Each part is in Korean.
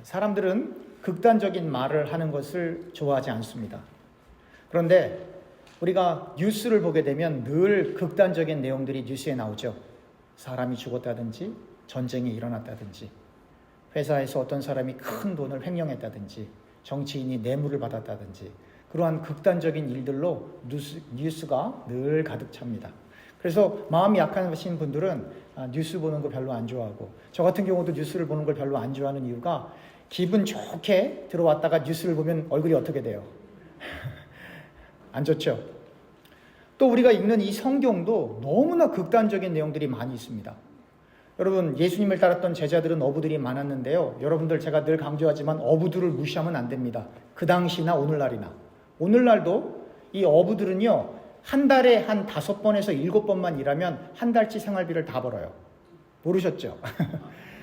사람들은 극단적인 말을 하는 것을 좋아하지 않습니다. 그런데 우리가 뉴스를 보게 되면 늘 극단적인 내용들이 뉴스에 나오죠. 사람이 죽었다든지 전쟁이 일어났다든지 회사에서 어떤 사람이 큰 돈을 횡령했다든지 정치인이 뇌물을 받았다든지 그러한 극단적인 일들로 뉴스가 늘 가득 찹니다. 그래서 마음이 약하신 분들은 뉴스 보는 거 별로 안 좋아하고, 저 같은 경우도 뉴스를 보는 걸 별로 안 좋아하는 이유가 기분 좋게 들어왔다가 뉴스를 보면 얼굴이 어떻게 돼요? 안 좋죠? 또 우리가 읽는 이 성경도 너무나 극단적인 내용들이 많이 있습니다. 여러분, 예수님을 따랐던 제자들은 어부들이 많았는데요. 여러분들, 제가 늘 강조하지만 어부들을 무시하면 안 됩니다. 그 당시나 오늘날이나. 오늘날도 이 어부들은요, 한 달에 한 5번에서 7번만 일하면 한 달치 생활비를 다 벌어요. 모르셨죠?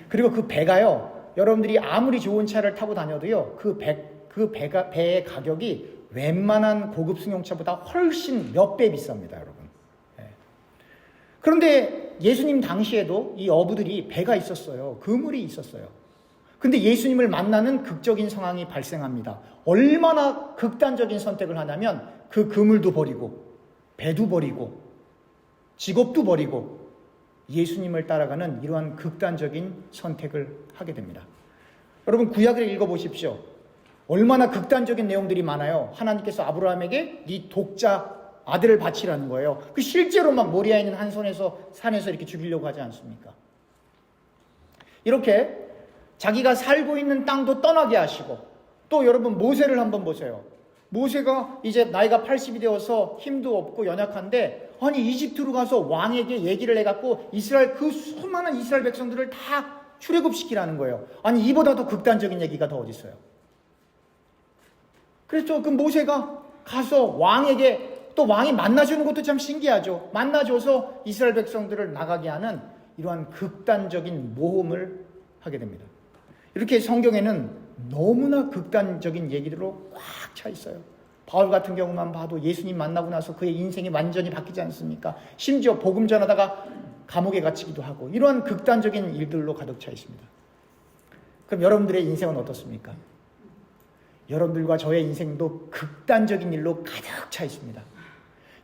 그리고 그 배가요, 여러분들이 아무리 좋은 차를 타고 다녀도요, 배의 가격이 웬만한 고급 승용차보다 훨씬 몇 배 비쌉니다, 여러분. 그런데 예수님 당시에도 이 어부들이 배가 있었어요. 그물이 있었어요. 근데 예수님을 만나는 극적인 상황이 발생합니다. 얼마나 극단적인 선택을 하냐면 그 그물도 버리고 배도 버리고 직업도 버리고 예수님을 따라가는 이러한 극단적인 선택을 하게 됩니다. 여러분, 구약을 읽어보십시오. 얼마나 극단적인 내용들이 많아요. 하나님께서 아브라함에게 네 독자 아들을 바치라는 거예요. 그 실제로 막 모리아에 있는 한 산에서 이렇게 죽이려고 하지 않습니까? 이렇게 자기가 살고 있는 땅도 떠나게 하시고, 또 여러분 모세를 한번 보세요. 모세가 이제 나이가 80이 되어서 힘도 없고 연약한데, 아니 이집트로 가서 왕에게 얘기를 해갖고 그 수많은 이스라엘 백성들을 다 출애굽시키라는 거예요. 아니 이보다 더 극단적인 얘기가 더 어디 있어요? 그래서 그 모세가 가서 왕에게, 또 왕이 만나주는 것도 참 신기하죠. 만나줘서 이스라엘 백성들을 나가게 하는 이러한 극단적인 모험을 하게 됩니다. 이렇게 성경에는 너무나 극단적인 얘기들로 꽉 차 있어요. 바울 같은 경우만 봐도 예수님 만나고 나서 그의 인생이 완전히 바뀌지 않습니까? 심지어 복음 전하다가 감옥에 갇히기도 하고, 이러한 극단적인 일들로 가득 차 있습니다. 그럼 여러분들의 인생은 어떻습니까? 여러분들과 저의 인생도 극단적인 일로 가득 차 있습니다.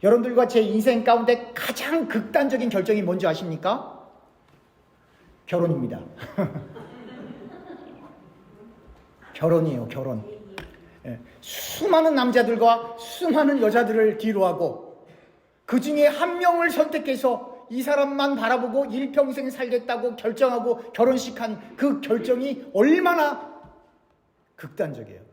여러분들과 제 인생 가운데 가장 극단적인 결정이 뭔지 아십니까? 결혼입니다. 결혼이에요, 결혼. 수많은 남자들과 수많은 여자들을 뒤로하고 그 중에 한 명을 선택해서 이 사람만 바라보고 일평생 살겠다고 결정하고 결혼식한 그 결정이 얼마나 극단적이에요.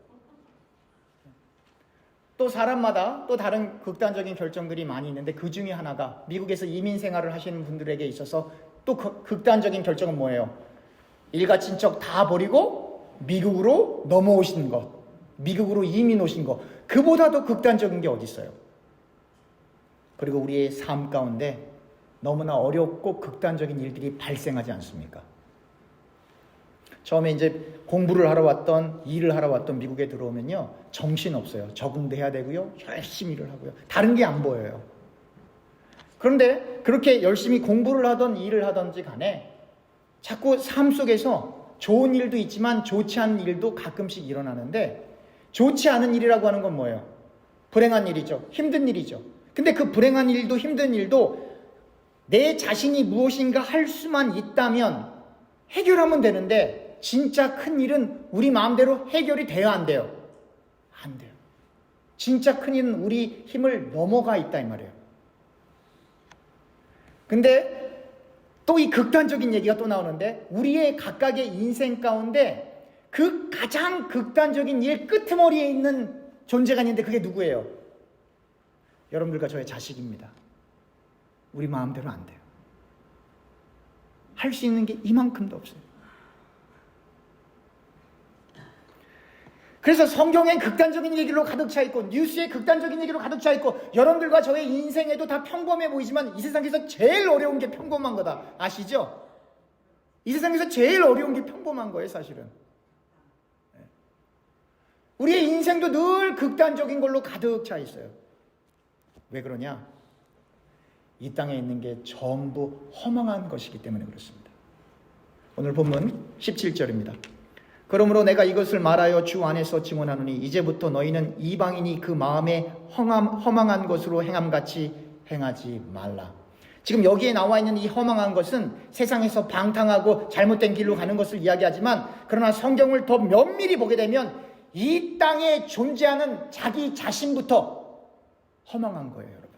또 사람마다 또 다른 극단적인 결정들이 많이 있는데, 그 중에 하나가 미국에서 이민 생활을 하시는 분들에게 있어서 또 극단적인 결정은 뭐예요? 일가 친척 다 버리고 미국으로 넘어오신 것, 미국으로 이민 오신 것, 그보다 더 극단적인 게 어디 있어요? 그리고 우리의 삶 가운데 너무나 어렵고 극단적인 일들이 발생하지 않습니까? 처음에 이제 공부를 하러 왔던, 일을 하러 왔던 미국에 들어오면요, 정신없어요. 적응도 해야 되고요, 열심히 일을 하고요, 다른 게 안 보여요. 그런데 그렇게 열심히 공부를 하던 일을 하던지 간에 자꾸 삶 속에서 좋은 일도 있지만 좋지 않은 일도 가끔씩 일어나는데, 좋지 않은 일이라고 하는 건 뭐예요? 불행한 일이죠. 힘든 일이죠. 근데 그 불행한 일도 힘든 일도 내 자신이 무엇인가 할 수만 있다면 해결하면 되는데, 진짜 큰 일은 우리 마음대로 해결이 돼야 안 돼요? 안 돼요. 진짜 큰 일은 우리 힘을 넘어가 있다 이 말이에요. 근데 또 이 극단적인 얘기가 또 나오는데, 우리의 각각의 인생 가운데 그 가장 극단적인 일 끄트머리에 있는 존재가 있는데, 그게 누구예요? 여러분들과 저의 자식입니다. 우리 마음대로 안 돼요. 할 수 있는 게 이만큼도 없어요. 그래서 성경엔 극단적인 얘기로 가득 차 있고, 뉴스에 극단적인 얘기로 가득 차 있고, 여러분들과 저의 인생에도 다 평범해 보이지만 이 세상에서 제일 어려운 게 평범한 거다. 아시죠? 이 세상에서 제일 어려운 게 평범한 거예요, 사실은. 우리의 인생도 늘 극단적인 걸로 가득 차 있어요. 왜 그러냐? 이 땅에 있는 게 전부 허망한 것이기 때문에 그렇습니다. 오늘 본문 17절입니다. 그러므로 내가 이것을 말하여 주 안에서 증언하노니 이제부터 너희는 이방인이 그 마음에 허망한 것으로 행함같이 행하지 말라. 지금 여기에 나와 있는 이 허망한 것은 세상에서 방탕하고 잘못된 길로 가는 것을 이야기하지만, 그러나 성경을 더 면밀히 보게 되면 이 땅에 존재하는 자기 자신부터 허망한 거예요, 여러분.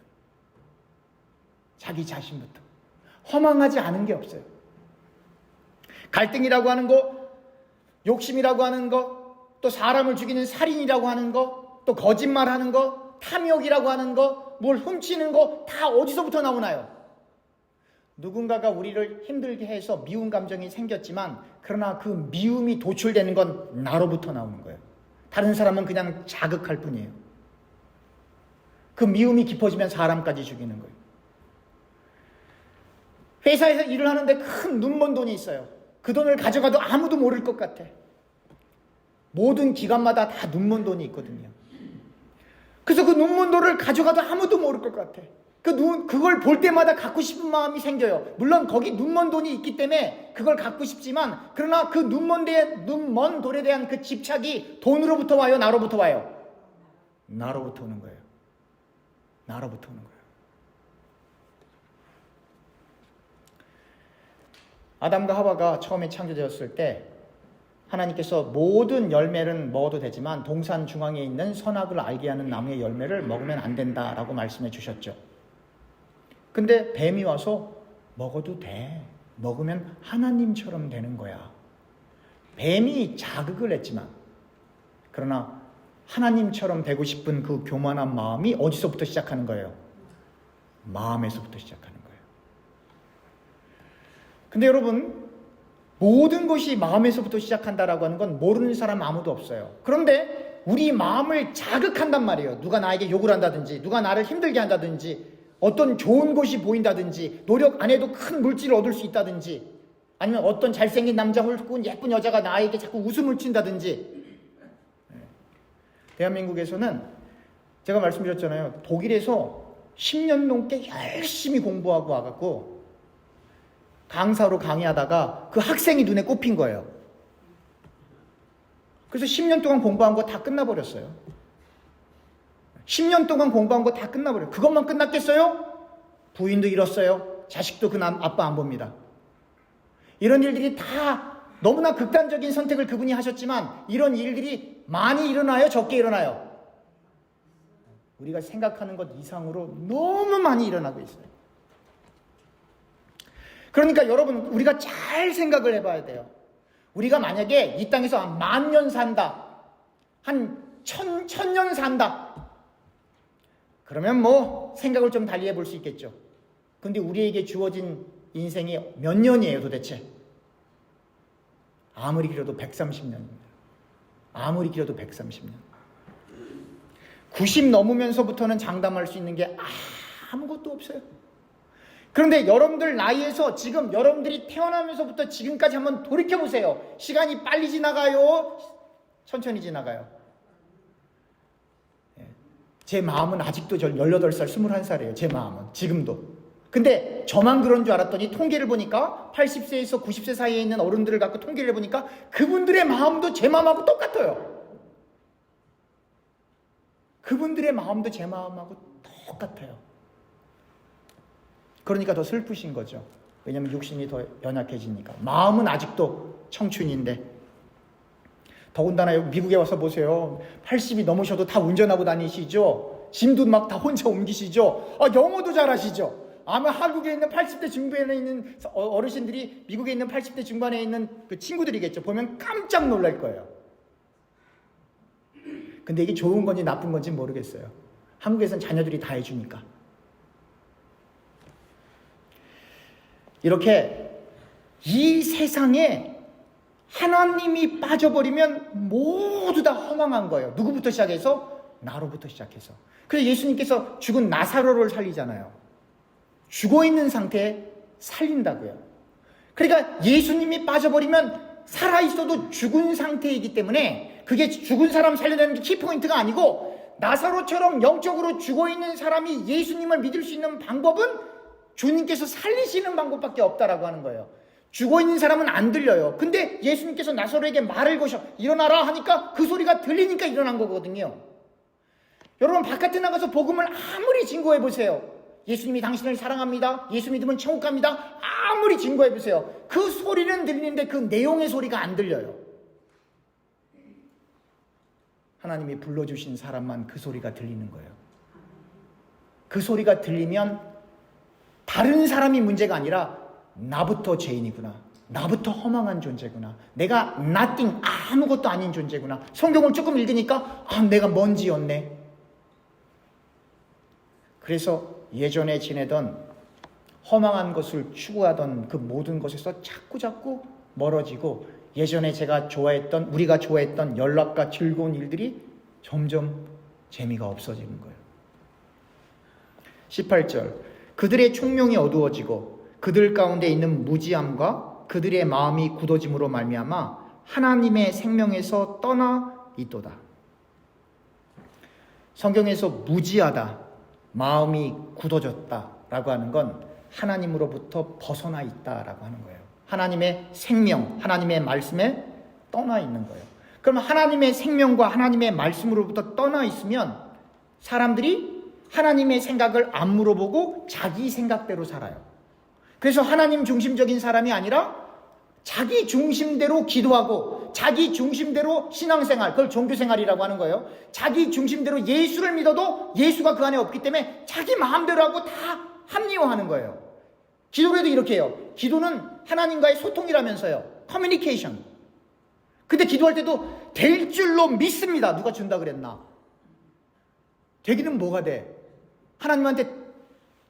자기 자신부터 허망하지 않은 게 없어요. 갈등이라고 하는 거, 욕심이라고 하는 것, 또 사람을 죽이는 살인이라고 하는 것, 또 거짓말하는 것, 탐욕이라고 하는 것, 뭘 훔치는 것, 다 어디서부터 나오나요? 누군가가 우리를 힘들게 해서 미운 감정이 생겼지만, 그러나 그 미움이 도출되는 건 나로부터 나오는 거예요. 다른 사람은 그냥 자극할 뿐이에요. 그 미움이 깊어지면 사람까지 죽이는 거예요. 회사에서 일을 하는데 큰 눈먼 돈이 있어요. 그 돈을 가져가도 아무도 모를 것 같아. 모든 기관마다 다 눈먼 돈이 있거든요. 그래서 그 눈먼 돈을 가져가도 아무도 모를 것 같아. 그걸 볼 때마다 갖고 싶은 마음이 생겨요. 물론 거기 눈먼 돈이 있기 때문에 그걸 갖고 싶지만, 그러나 그 눈먼 돈에 대한 그 집착이 돈으로부터 와요, 나로부터 와요? 나로부터 오는 거예요. 나로부터 오는 거예요. 아담과 하와가 처음에 창조되었을 때 하나님께서 모든 열매는 먹어도 되지만 동산 중앙에 있는 선악을 알게 하는 나무의 열매를 먹으면 안 된다라고 말씀해 주셨죠. 근데 뱀이 와서 먹어도 돼. 먹으면 하나님처럼 되는 거야. 뱀이 자극을 했지만, 그러나 하나님처럼 되고 싶은 그 교만한 마음이 어디서부터 시작하는 거예요? 마음에서부터 시작하는 거예요. 근데 여러분, 모든 것이 마음에서부터 시작한다라고 하는 건 모르는 사람 아무도 없어요. 그런데 우리 마음을 자극한단 말이에요. 누가 나에게 욕을 한다든지, 누가 나를 힘들게 한다든지, 어떤 좋은 것이 보인다든지, 노력 안 해도 큰 물질을 얻을 수 있다든지, 아니면 어떤 잘생긴 남자 혹은 예쁜 여자가 나에게 자꾸 웃음을 친다든지. 대한민국에서는 제가 말씀드렸잖아요. 독일에서 10년 넘게 열심히 공부하고 와갖고 강사로 강의하다가 그 학생이 눈에 꼽힌 거예요. 그래서 10년 동안 공부한 거 다 끝나버렸어요. 10년 동안 공부한 거 다 끝나버려요. 그것만 끝났겠어요? 부인도 잃었어요. 자식도 그 아빠 안 봅니다. 이런 일들이 다 너무나 극단적인 선택을 그분이 하셨지만, 이런 일들이 많이 일어나요? 적게 일어나요? 우리가 생각하는 것 이상으로 너무 많이 일어나고 있어요. 그러니까 여러분, 우리가 잘 생각을 해봐야 돼요. 우리가 만약에 이 땅에서 한 10,000년 산다, 한 1,000년 산다, 그러면 뭐 생각을 좀 달리 해볼 수 있겠죠. 근데 우리에게 주어진 인생이 몇 년이에요 도대체? 아무리 길어도 130년입니다. 아무리 길어도 130년. 90 넘으면서부터는 장담할 수 있는 게 아무것도 없어요. 그런데 여러분들 나이에서 지금 여러분들이 태어나면서부터 지금까지 한번 돌이켜보세요. 시간이 빨리 지나가요? 천천히 지나가요? 제 마음은 아직도 18살, 21살이에요. 제 마음은. 지금도. 근데 저만 그런 줄 알았더니 통계를 보니까 80세에서 90세 사이에 있는 어른들을 갖고 통계를 해보니까 그분들의 마음도 제 마음하고 똑같아요. 그분들의 마음도 제 마음하고 똑같아요. 그러니까 더 슬프신 거죠. 왜냐하면 육신이 더 연약해지니까. 마음은 아직도 청춘인데. 더군다나 미국에 와서 보세요. 80이 넘으셔도 다 운전하고 다니시죠. 짐도 막 다 혼자 옮기시죠. 영어도 잘하시죠. 아마 한국에 있는 80대 중반에 있는 어르신들이 미국에 있는 80대 중반에 있는 그 친구들이겠죠. 보면 깜짝 놀랄 거예요. 근데 이게 좋은 건지 나쁜 건지 모르겠어요. 한국에선 자녀들이 다 해주니까. 이렇게 이 세상에 하나님이 빠져버리면 모두 다 허망한 거예요. 누구부터 시작해서? 나로부터 시작해서. 그래서 예수님께서 죽은 나사로를 살리잖아요. 죽어있는 상태에 살린다고요. 그러니까 예수님이 빠져버리면 살아있어도 죽은 상태이기 때문에 그게 죽은 사람 살려내는 게 키포인트가 아니고, 나사로처럼 영적으로 죽어있는 사람이 예수님을 믿을 수 있는 방법은 주님께서 살리시는 방법밖에 없다라고 하는 거예요. 죽어있는 사람은 안 들려요. 근데 예수님께서 나사로에게 말을 거셔 일어나라 하니까 그 소리가 들리니까 일어난 거거든요. 여러분, 바깥에 나가서 복음을 아무리 증거해 보세요. 예수님이 당신을 사랑합니다. 예수 믿으면 천국 갑니다. 아무리 증거해 보세요. 그 소리는 들리는데 그 내용의 소리가 안 들려요. 하나님이 불러주신 사람만 그 소리가 들리는 거예요. 그 소리가 들리면 다른 사람이 문제가 아니라 나부터 죄인이구나. 나부터 허망한 존재구나. 내가 nothing, 아무것도 아닌 존재구나. 성경을 조금 읽으니까 내가 먼지였네. 그래서 예전에 지내던 허망한 것을 추구하던 그 모든 것에서 자꾸 멀어지고 예전에 우리가 좋아했던 연락과 즐거운 일들이 점점 재미가 없어지는 거예요. 18절, 그들의 총명이 어두워지고 그들 가운데 있는 무지함과 그들의 마음이 굳어짐으로 말미암아 하나님의 생명에서 떠나 있도다. 성경에서 무지하다, 마음이 굳어졌다라고 하는 건 하나님으로부터 벗어나 있다라고 하는 거예요. 하나님의 생명, 하나님의 말씀에 떠나 있는 거예요. 그럼 하나님의 생명과 하나님의 말씀으로부터 떠나 있으면 사람들이 하나님의 생각을 안 물어보고 자기 생각대로 살아요. 그래서 하나님 중심적인 사람이 아니라 자기 중심대로 기도하고 자기 중심대로 신앙생활, 그걸 종교생활이라고 하는 거예요. 자기 중심대로 예수를 믿어도 예수가 그 안에 없기 때문에 자기 마음대로 하고 다 합리화하는 거예요. 기도에도 이렇게 해요. 기도는 하나님과의 소통이라면서요. 커뮤니케이션. 근데 기도할 때도 될 줄로 믿습니다. 누가 준다 그랬나? 되기는 뭐가 돼? 하나님한테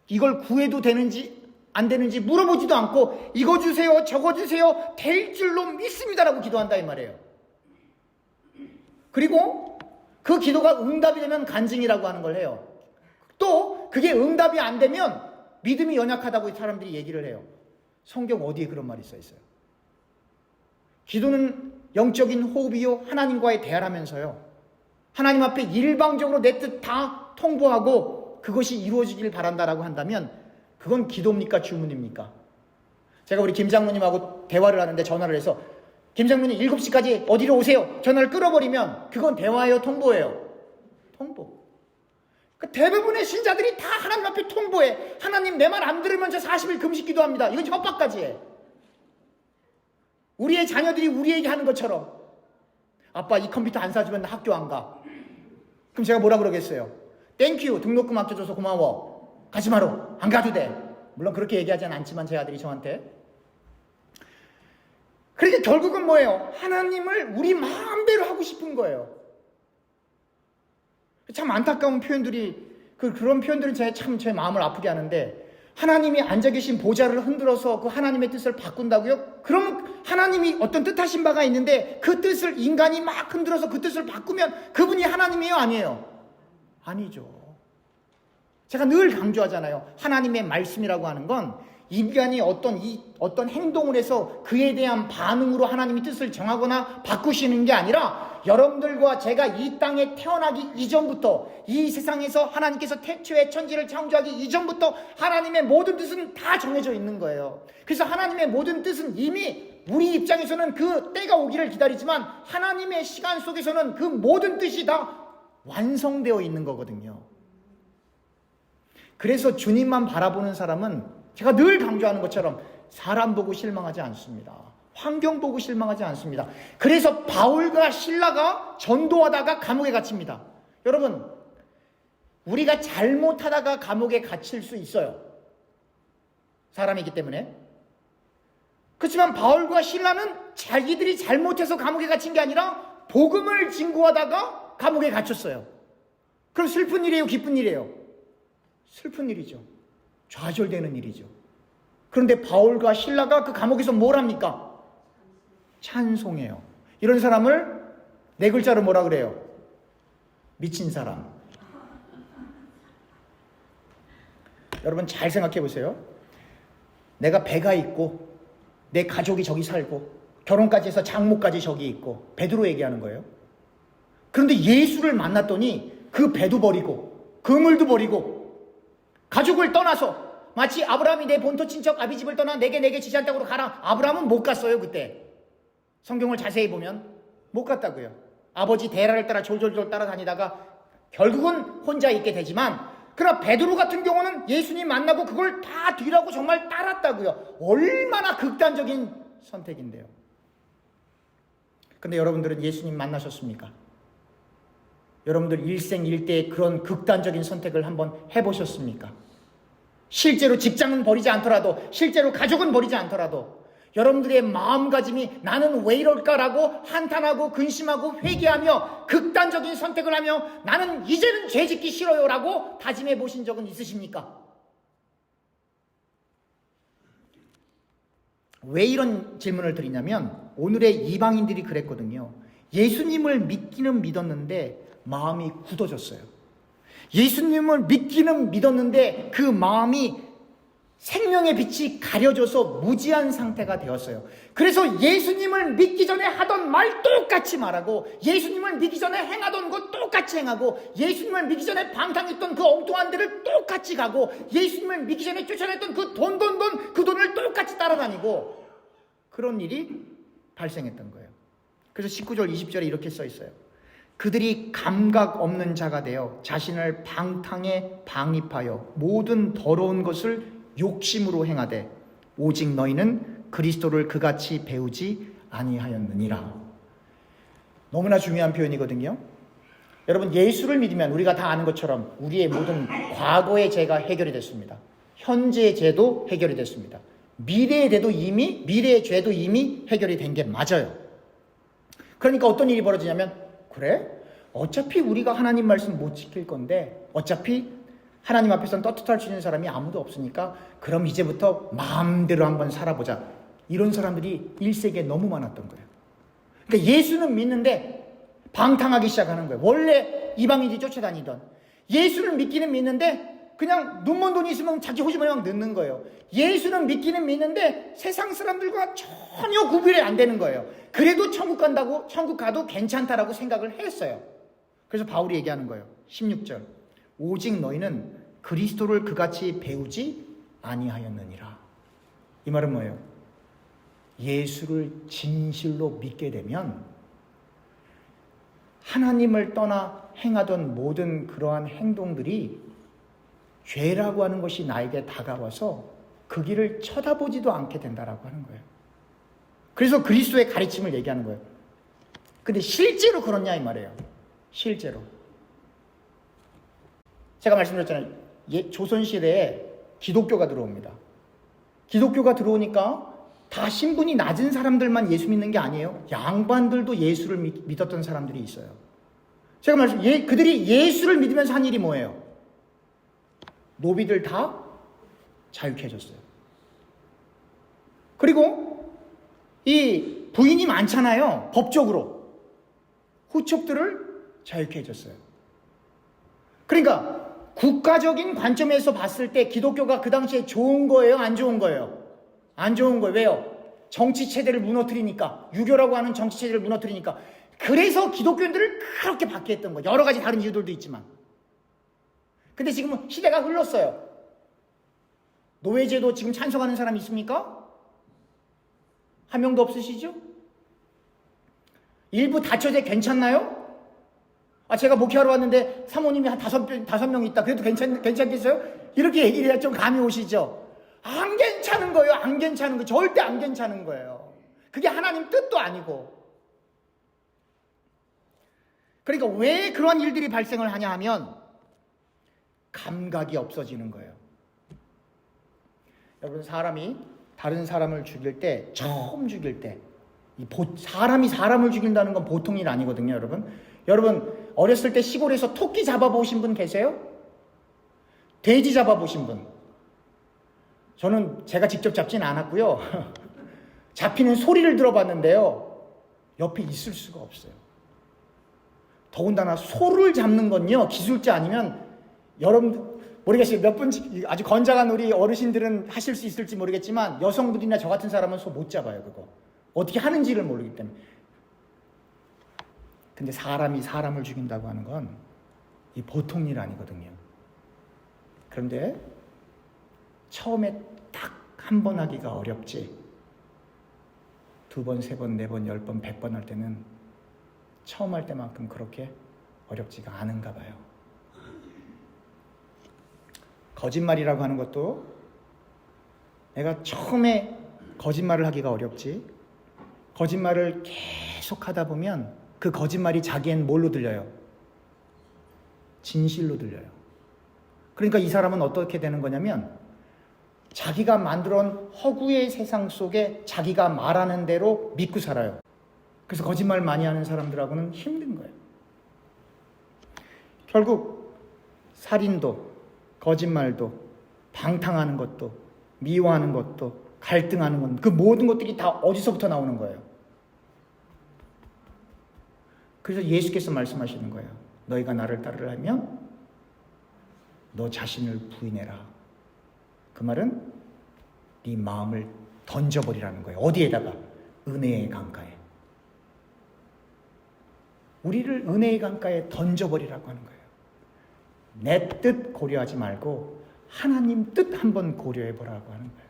이걸 구해도 되는지 안 되는지 물어보지도 않고 이거 주세요, 저거 주세요, 될 줄로 믿습니다라고 기도한다 이 말이에요. 그리고 그 기도가 응답이 되면 간증이라고 하는 걸 해요. 또 그게 응답이 안 되면 믿음이 연약하다고 사람들이 얘기를 해요. 성경 어디에 그런 말이 써 있어요? 기도는 영적인 호흡이요, 하나님과의 대화라면서요. 하나님 앞에 일방적으로 내 뜻 다 통보하고 그것이 이루어지길 바란다라고 한다면 그건 기도입니까? 주문입니까? 제가 우리 김 장로님하고 대화를 하는데 전화를 해서 김 장로님 7시까지 어디로 오세요? 전화를 끊어버리면 그건 대화예요? 통보예요? 통보. 그 대부분의 신자들이 다 하나님 앞에 통보해. 하나님 내 말 안 들으면 저 40일 금식 기도합니다. 이건 협박까지 해. 우리의 자녀들이 우리에게 하는 것처럼 아빠 이 컴퓨터 안 사주면 나 학교 안 가. 그럼 제가 뭐라 그러겠어요? 땡큐 등록금 아껴줘서 고마워. 가지 마라. 안 가도 돼. 물론 그렇게 얘기하지는 않지만 제 아들이 저한테. 그러니까 결국은 뭐예요? 하나님을 우리 마음대로 하고 싶은 거예요. 참 안타까운 표현들이 그런 표현들은 제 마음을 아프게 하는데 하나님이 앉아 계신 보좌를 흔들어서 그 하나님의 뜻을 바꾼다고요? 그럼 하나님이 어떤 뜻하신 바가 있는데 그 뜻을 인간이 막 흔들어서 그 뜻을 바꾸면 그분이 하나님이에요? 아니에요? 아니죠. 제가 늘 강조하잖아요. 하나님의 말씀이라고 하는 건 인간이 어떤 행동을 해서 그에 대한 반응으로 하나님이 뜻을 정하거나 바꾸시는 게 아니라 여러분들과 제가 이 땅에 태어나기 이전부터 이 세상에서 하나님께서 태초에 천지를 창조하기 이전부터 하나님의 모든 뜻은 다 정해져 있는 거예요. 그래서 하나님의 모든 뜻은 이미 우리 입장에서는 그 때가 오기를 기다리지만 하나님의 시간 속에서는 그 모든 뜻이 다 완성되어 있는 거거든요. 그래서 주님만 바라보는 사람은 제가 늘 강조하는 것처럼 사람 보고 실망하지 않습니다. 환경 보고 실망하지 않습니다. 그래서 바울과 실라가 전도하다가 감옥에 갇힙니다. 여러분, 우리가 잘못하다가 감옥에 갇힐 수 있어요. 사람이기 때문에. 그렇지만 바울과 실라는 자기들이 잘못해서 감옥에 갇힌 게 아니라 복음을 증거하다가 감옥에 갇혔어요. 그럼 슬픈 일이에요? 기쁜 일이에요? 슬픈 일이죠. 좌절되는 일이죠. 그런데 바울과 실라가 그 감옥에서 뭘 합니까? 찬송해요. 이런 사람을 네 글자로 뭐라 그래요? 미친 사람. 여러분 잘 생각해 보세요. 내가 배가 있고 내 가족이 저기 살고 결혼까지 해서 장모까지 저기 있고 베드로 얘기하는 거예요. 그런데 예수를 만났더니 그 배도 버리고 그물도 버리고 가족을 떠나서 마치 아브라함이 내 본토 친척 아비 집을 떠나 내게 지시한 땅으로 가라. 아브라함은 못 갔어요. 그때 성경을 자세히 보면 못 갔다고요. 아버지 데라를 따라 졸졸졸 따라다니다가 결국은 혼자 있게 되지만, 그러나 베드로 같은 경우는 예수님 만나고 그걸 다 뒤라고 정말 따랐다고요. 얼마나 극단적인 선택인데요. 근데 여러분들은 예수님 만나셨습니까? 여러분들 일생일대의 그런 극단적인 선택을 한번 해보셨습니까? 실제로 직장은 버리지 않더라도, 실제로 가족은 버리지 않더라도 여러분들의 마음가짐이 나는 왜 이럴까라고 한탄하고 근심하고 회개하며 극단적인 선택을 하며 나는 이제는 죄 짓기 싫어요라고 다짐해 보신 적은 있으십니까? 왜 이런 질문을 드리냐면, 오늘의 이방인들이 그랬거든요. 예수님을 믿기는 믿었는데 마음이 굳어졌어요. 예수님을 믿기는 믿었는데 그 마음이 생명의 빛이 가려져서 무지한 상태가 되었어요. 그래서 예수님을 믿기 전에 하던 말 똑같이 말하고, 예수님을 믿기 전에 행하던 것 똑같이 행하고, 예수님을 믿기 전에 방탕했던 그 엉뚱한 데를 똑같이 가고, 예수님을 믿기 전에 쫓아냈던 그 그 돈을 똑같이 따라다니고, 그런 일이 발생했던 거예요. 그래서 19절 20절에 이렇게 써 있어요. 그들이 감각 없는 자가 되어 자신을 방탕에 방입하여 모든 더러운 것을 욕심으로 행하되 오직 너희는 그리스도를 그같이 배우지 아니하였느니라. 너무나 중요한 표현이거든요. 여러분, 예수를 믿으면 우리가 다 아는 것처럼 우리의 모든 과거의 죄가 해결이 됐습니다. 현재의 죄도 해결이 됐습니다. 미래의 죄도 이미 해결이 된 게 맞아요. 그러니까 어떤 일이 벌어지냐면, 그래? 어차피 우리가 하나님 말씀 못 지킬 건데, 어차피 하나님 앞에서는 떳떳할 수 있는 사람이 아무도 없으니까 그럼 이제부터 마음대로 한번 살아보자. 이런 사람들이 1세기에 너무 많았던 거예요. 그러니까 예수는 믿는데 방탕하기 시작하는 거예요. 원래 이방인들이 쫓아다니던 예수를 믿기는 믿는데 그냥 눈먼 돈이 있으면 자기 호주머니에 막 넣는 거예요. 예수는 믿기는 믿는데 세상 사람들과 전혀 구별이 안 되는 거예요. 그래도 천국 가도 괜찮다라고 생각을 했어요. 그래서 바울이 얘기하는 거예요. 16절. 오직 너희는 그리스도를 그같이 배우지 아니하였느니라. 이 말은 뭐예요? 예수를 진실로 믿게 되면 하나님을 떠나 행하던 모든 그러한 행동들이 죄라고 하는 것이 나에게 다가와서 그 길을 쳐다보지도 않게 된다라고 하는 거예요. 그래서 그리스도의 가르침을 얘기하는 거예요. 근데 실제로 그렇냐 이 말이에요. 실제로. 제가 말씀드렸잖아요. 조선시대에 기독교가 들어옵니다. 기독교가 들어오니까 다 신분이 낮은 사람들만 예수 믿는 게 아니에요. 양반들도 예수를 믿었던 사람들이 있어요. 제가 그들이 예수를 믿으면서 한 일이 뭐예요? 노비들 다 자유케 해줬어요. 그리고 이 부인이 많잖아요. 법적으로. 후촉들을 자유케 해줬어요. 그러니까 국가적인 관점에서 봤을 때 기독교가 그 당시에 좋은 거예요? 안 좋은 거예요? 안 좋은 거예요. 왜요? 정치체제를 무너뜨리니까. 유교라고 하는 정치체제를 무너뜨리니까. 그래서 기독교인들을 그렇게 받게 했던 거예요. 여러 가지 다른 이유들도 있지만. 근데 지금은 시대가 흘렀어요. 노예제도 지금 찬성하는 사람이 있습니까? 한 명도 없으시죠? 일부 다처제 괜찮나요? 제가 목회하러 왔는데 사모님이 한 다섯 명 있다. 그래도 괜찮겠어요? 이렇게 얘기를 해야 좀 감이 오시죠? 안 괜찮은 거예요. 안 괜찮은 거예요. 절대 안 괜찮은 거예요. 그게 하나님 뜻도 아니고. 그러니까 왜 그러한 일들이 발생을 하냐 하면 감각이 없어지는 거예요. 여러분, 사람이 다른 사람을 죽일 때, 처음 죽일 때, 사람이 사람을 죽인다는 건 보통 일 아니거든요, 여러분. 여러분, 어렸을 때 시골에서 토끼 잡아보신 분 계세요? 돼지 잡아보신 분? 저는 제가 직접 잡진 않았고요. 잡히는 소리를 들어봤는데요. 옆에 있을 수가 없어요. 더군다나 소를 잡는 건요, 기술자 아니면 여러분 모르겠어요. 몇 분 아주 건장한 우리 어르신들은 하실 수 있을지 모르겠지만 여성분이나 저 같은 사람은 소 못 잡아요. 그거 어떻게 하는지를 모르기 때문에. 근데 사람이 사람을 죽인다고 하는 건 이 보통 일 아니거든요. 그런데 처음에 딱 한 번 하기가 어렵지, 2번, 3번, 4번, 10번, 100번 할 때는 처음 할 때만큼 그렇게 어렵지가 않은가 봐요. 거짓말이라고 하는 것도 내가 처음에 거짓말을 하기가 어렵지, 거짓말을 계속 하다 보면 그 거짓말이 자기엔 뭘로 들려요? 진실로 들려요. 그러니까 이 사람은 어떻게 되는 거냐면 자기가 만들어 온 허구의 세상 속에 자기가 말하는 대로 믿고 살아요. 그래서 거짓말 많이 하는 사람들하고는 힘든 거예요. 결국 살인도, 거짓말도, 방탕하는 것도, 미워하는 것도, 갈등하는 것, 그 모든 것들이 다 어디서부터 나오는 거예요? 그래서 예수께서 말씀하시는 거예요. 너희가 나를 따르려면 너 자신을 부인해라. 그 말은 네 마음을 던져버리라는 거예요. 어디에다가? 은혜의 강가에. 우리를 은혜의 강가에 던져버리라고 하는 거예요. 내 뜻 고려하지 말고 하나님 뜻 한번 고려해보라고 하는 거예요.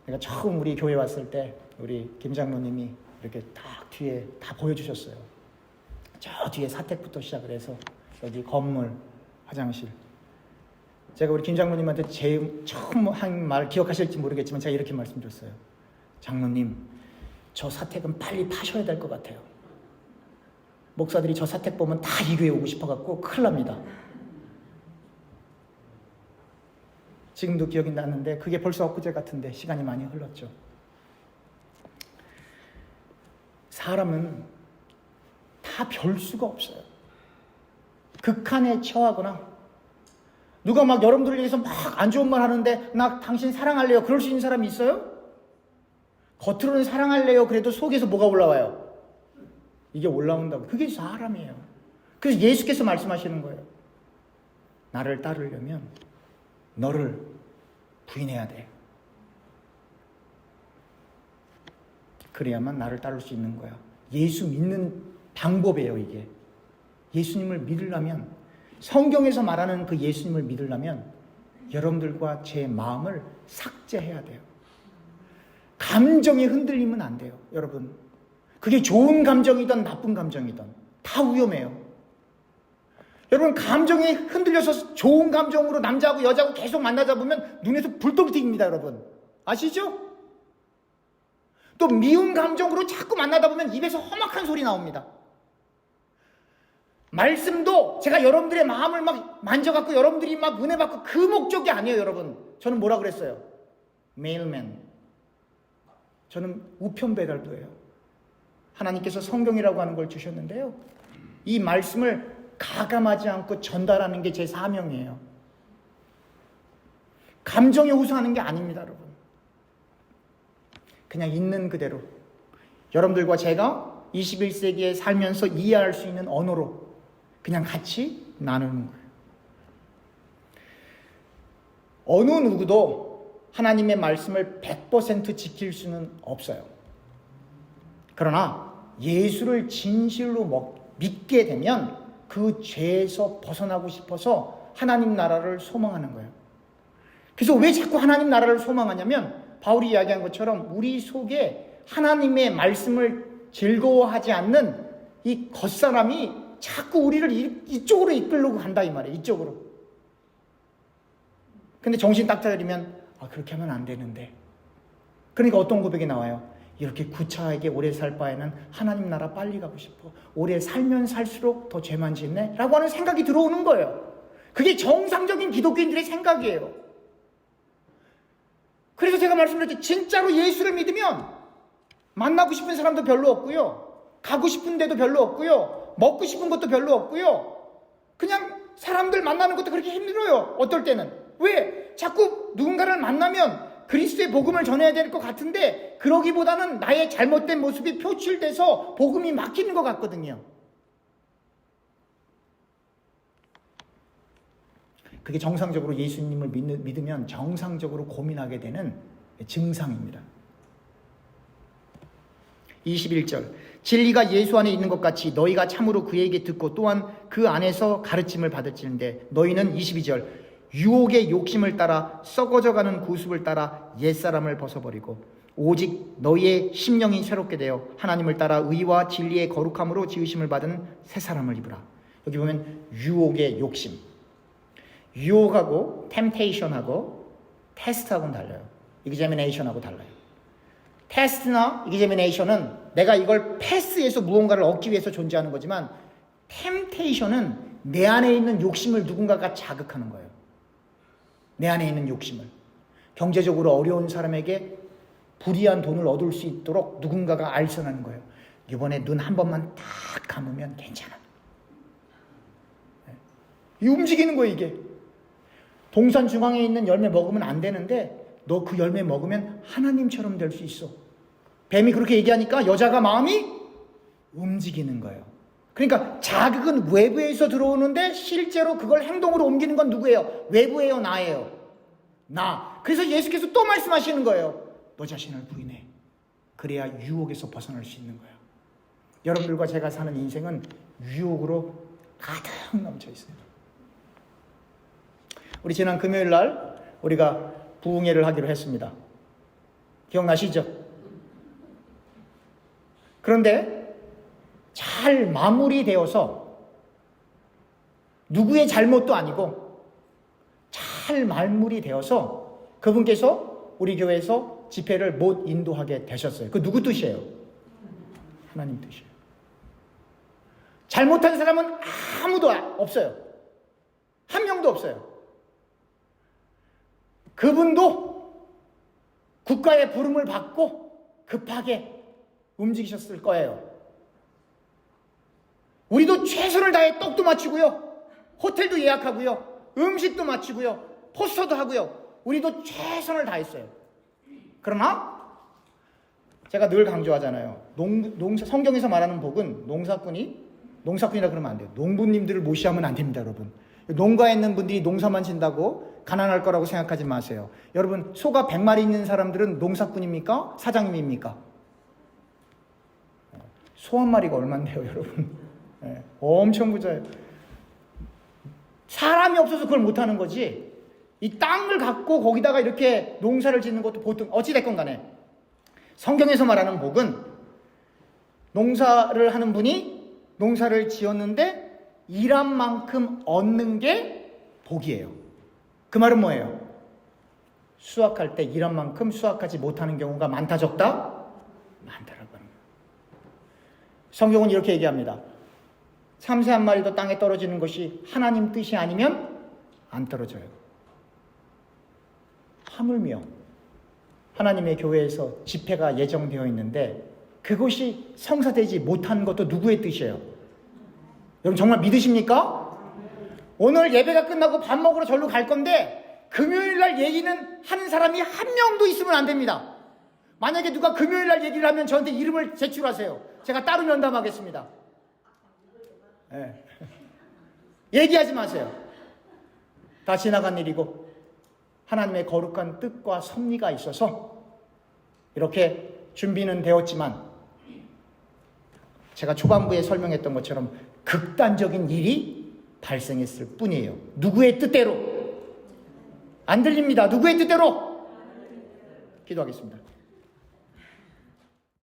내가 처음 우리 교회 왔을 때 우리 김 장로님이 이렇게 딱 뒤에 다 보여주셨어요. 저 뒤에 사택부터 시작을 해서 여기 건물, 화장실. 제가 우리 김 장로님한테 제일 처음 한 말 기억하실지 모르겠지만 제가 이렇게 말씀드렸어요. 장로님, 저 사택은 빨리 파셔야 될 것 같아요. 목사들이 저 사택 보면 다 이 교회 오고 싶어갖고 큰일 납니다. 지금도 기억이 나는데 그게 벌써 엊그제 같은데 시간이 많이 흘렀죠. 사람은 다 별 수가 없어요. 극한에 처하거나 누가 막 여러분들을 위해서 막 안 좋은 말 하는데 나 당신 사랑할래요. 그럴 수 있는 사람이 있어요? 겉으로는 사랑할래요. 그래도 속에서 뭐가 올라와요? 이게 올라온다고. 그게 사람이에요. 그래서 예수께서 말씀하시는 거예요. 나를 따르려면 너를 부인해야 돼. 그래야만 나를 따를 수 있는 거야. 예수 믿는 방법이에요, 이게. 예수님을 믿으려면, 성경에서 말하는 그 예수님을 믿으려면 여러분들과 제 마음을 삭제해야 돼요. 감정에 흔들리면 안 돼요, 여러분. 그게 좋은 감정이든 나쁜 감정이든 다 위험해요. 여러분, 감정에 흔들려서 좋은 감정으로 남자하고 여자하고 계속 만나다 보면 눈에서 불똥 튀깁니다, 여러분. 아시죠? 또 미운 감정으로 자꾸 만나다 보면 입에서 험악한 소리 나옵니다. 말씀도 제가 여러분들의 마음을 막 만져갖고 여러분들이 막 은혜 받고 그 목적이 아니에요, 여러분. 저는 뭐라 그랬어요? 메일맨. 저는 우편 배달부예요. 하나님께서 성경이라고 하는 걸 주셨는데요. 이 말씀을 가감하지 않고 전달하는 게 제 사명이에요. 감정에 호소하는 게 아닙니다, 여러분. 그냥 있는 그대로 여러분들과 제가 21세기에 살면서 이해할 수 있는 언어로 그냥 같이 나누는 거예요. 어느 누구도 하나님의 말씀을 100% 지킬 수는 없어요. 그러나 예수를 진실로 믿게 되면 그 죄에서 벗어나고 싶어서 하나님 나라를 소망하는 거예요. 그래서 왜 자꾸 하나님 나라를 소망하냐면 바울이 이야기한 것처럼 우리 속에 하나님의 말씀을 즐거워하지 않는 이 겉사람이 자꾸 우리를 이쪽으로 이끌려고 한다 이 말이에요. 이쪽으로. 근데 정신 딱 차리면 그렇게 하면 안 되는데. 그러니까 어떤 고백이 나와요? 이렇게 구차하게 오래 살 바에는 하나님 나라 빨리 가고 싶어. 오래 살면 살수록 더 죄만 짓네? 라고 하는 생각이 들어오는 거예요. 그게 정상적인 기독교인들의 생각이에요. 그래서 제가 말씀드렸죠. 진짜로 예수를 믿으면 만나고 싶은 사람도 별로 없고요. 가고 싶은 데도 별로 없고요. 먹고 싶은 것도 별로 없고요. 그냥 사람들 만나는 것도 그렇게 힘들어요. 어떨 때는. 왜? 자꾸 누군가를 만나면 그리스도의 복음을 전해야 될 것 같은데 그러기보다는 나의 잘못된 모습이 표출돼서 복음이 막히는 것 같거든요. 그게 정상적으로 예수님을 믿으면 정상적으로 고민하게 되는 증상입니다. 21절 진리가 예수 안에 있는 것 같이 너희가 참으로 그에게 듣고 또한 그 안에서 가르침을 받을지는데 너희는 22절 유혹의 욕심을 따라 썩어져가는 구습을 따라 옛사람을 벗어버리고 오직 너희의 심령이 새롭게 되어 하나님을 따라 의와 진리의 거룩함으로 지으심을 받은 새 사람을 입으라. 여기 보면 유혹의 욕심. 유혹하고 템테이션하고 테스트하고는 달라요. examination하고 달라요. 테스트나 examination은 내가 이걸 패스해서 무언가를 얻기 위해서 존재하는 거지만 템테이션은 내 안에 있는 욕심을 누군가가 자극하는 거예요. 내 안에 있는 욕심을. 경제적으로 어려운 사람에게 불이한 돈을 얻을 수 있도록 누군가가 알선하는 거예요. 이번에 눈 한 번만 딱 감으면 괜찮아. 이 움직이는 거예요, 이게. 동산 중앙에 있는 열매 먹으면 안 되는데 너 그 열매 먹으면 하나님처럼 될 수 있어. 뱀이 그렇게 얘기하니까 여자가 마음이 움직이는 거예요. 그러니까 자극은 외부에서 들어오는데 실제로 그걸 행동으로 옮기는 건 누구예요? 외부예요, 나예요? 나. 그래서 예수께서 또 말씀하시는 거예요. 너 자신을 부인해. 그래야 유혹에서 벗어날 수 있는 거예요. 여러분들과 제가 사는 인생은 유혹으로 가득 넘쳐 있어요. 우리 지난 금요일 날 우리가 부흥회를 하기로 했습니다. 기억나시죠? 그런데 잘 마무리되어서 누구의 잘못도 아니고 잘 마무리되어서 그분께서 우리 교회에서 집회를 못 인도하게 되셨어요. 그 누구 뜻이에요? 하나님 뜻이에요. 잘못한 사람은 아무도 없어요. 한 명도 없어요. 그분도 국가의 부름을 받고 급하게 움직이셨을 거예요. 우리도 최선을 다해 떡도 맞추고요, 호텔도 예약하고요, 음식도 맞추고요, 포스터도 하고요. 우리도 최선을 다했어요. 그러나 제가 늘 강조하잖아요. 성경에서 말하는 복은 농사꾼이라 그러면 안 돼요. 농부님들을 무시하면 안 됩니다, 여러분. 농가에 있는 분들이 농사만 진다고 가난할 거라고 생각하지 마세요. 여러분, 소가 100마리 있는 사람들은 농사꾼입니까? 사장님입니까? 소 한 마리가 얼만데요, 여러분? 네, 엄청 부자예요. 사람이 없어서 그걸 못하는 거지. 이 땅을 갖고 거기다가 이렇게 농사를 짓는 것도 보통 어찌됐건 간에 성경에서 말하는 복은 농사를 하는 분이 농사를 지었는데 일한 만큼 얻는 게 복이에요. 그 말은 뭐예요? 수확할 때 일한 만큼 수확하지 못하는 경우가 많다, 적다? 많다라고 합니다. 성경은 이렇게 얘기합니다. 참새 한 마리도 땅에 떨어지는 것이 하나님 뜻이 아니면 안 떨어져요. 하물며 하나님의 교회에서 집회가 예정되어 있는데 그것이 성사되지 못한 것도 누구의 뜻이에요? 여러분 정말 믿으십니까? 오늘 예배가 끝나고 밥 먹으러 절로 갈 건데 금요일날 얘기는 하는 사람이 한 명도 있으면 안 됩니다. 만약에 누가 금요일날 얘기를 하면 저한테 이름을 제출하세요. 제가 따로 면담하겠습니다. 네. 얘기하지 마세요. 다 지나간 일이고 하나님의 거룩한 뜻과 섭리가 있어서 이렇게 준비는 되었지만 제가 초반부에 설명했던 것처럼 극단적인 일이 발생했을 뿐이에요. 누구의 뜻대로? 안 들립니다. 누구의 뜻대로? 기도하겠습니다.